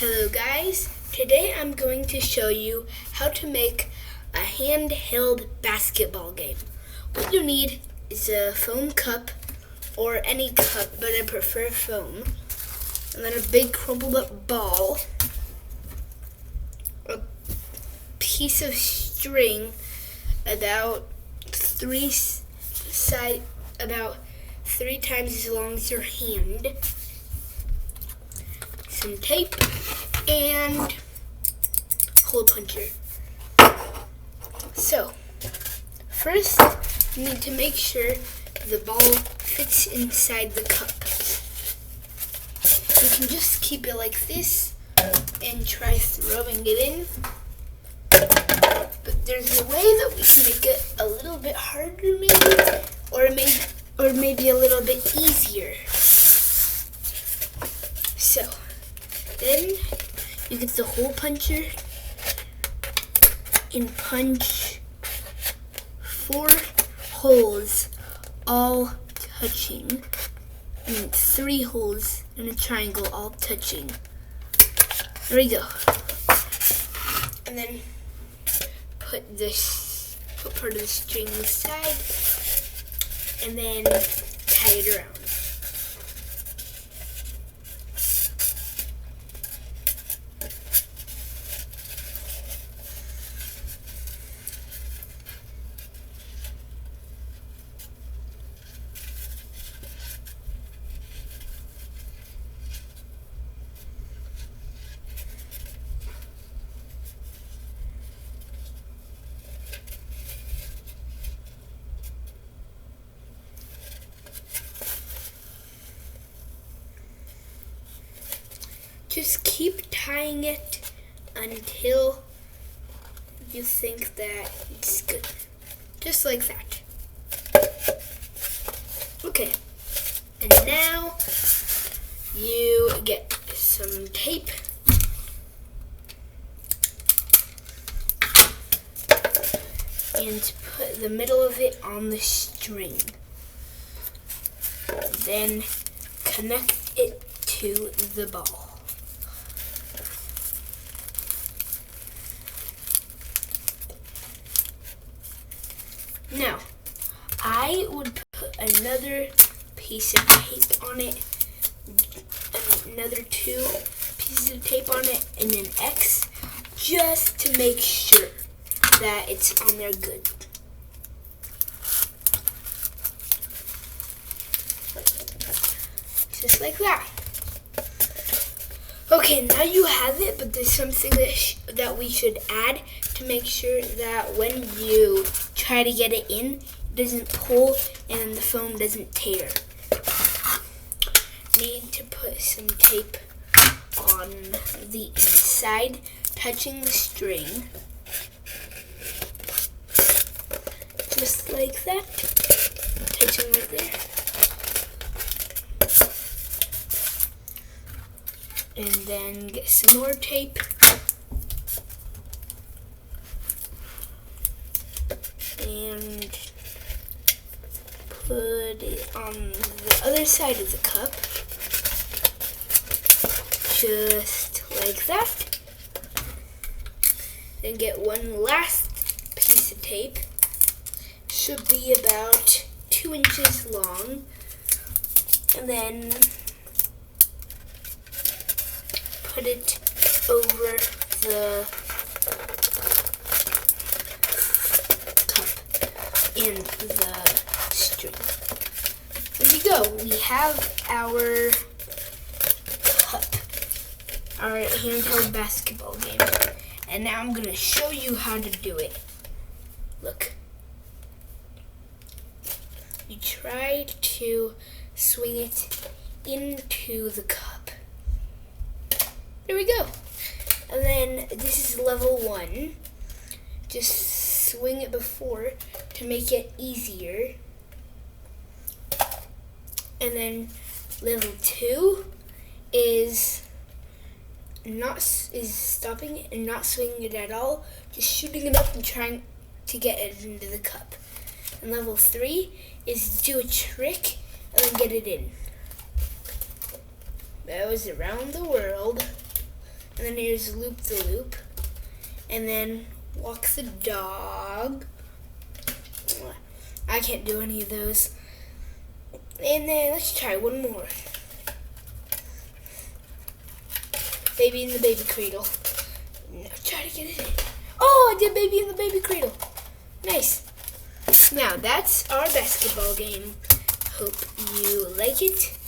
Hello guys, today I'm going to show you how to make a handheld basketball game. What you need is a foam cup or any cup, but I prefer foam, and then a big crumpled up ball, a piece of string about three times as long as your hand, some tape, and hole puncher. So, first you need to make sure the ball fits inside the cup. You can just keep it like this and try throwing it in. But there's a way that we can make it a little bit harder maybe, or maybe a little bit easier. So, then you get the hole puncher and punch 4 holes all touching, and 3 holes in a triangle all touching. There we go. And then put part of the string aside, and then tie it around. Just keep tying it until you think that it's good. Just like that. Okay. And now you get some tape. And put the middle of it on the string. Then connect it to the ball. Now, I would put another piece of tape on it, another 2 pieces of tape on it, and an X, just to make sure that it's on there good. Just like that. Okay, now you have it, but there's something that we should add to make sure that when you try to get it in, it doesn't pull and the foam doesn't tear. Need to put some tape on the inside, touching the string, just like that, touching right there. And then get some more tape. And put it on the other side of the cup. Just like that. Then get one last piece of tape. Should be about 2 inches long. And then put it over the cup and the string. There you go. We have our cup, our handheld basketball game. And now I'm going to show you how to do it. Look. You try to swing it into the cup. There we go. And then this is level 1. Just swing it before to make it easier. And then level 2 is stopping it and not swinging it at all, just shooting it up and trying to get it into the cup. And level 3 is do a trick and then get it in. That was around the world. And then here's loop the loop. And then walk the dog. I can't do any of those. And then let's try one more. Baby in the baby cradle. Now try to get it in. Oh, I did baby in the baby cradle. Nice. Now that's our basketball game. Hope you like it.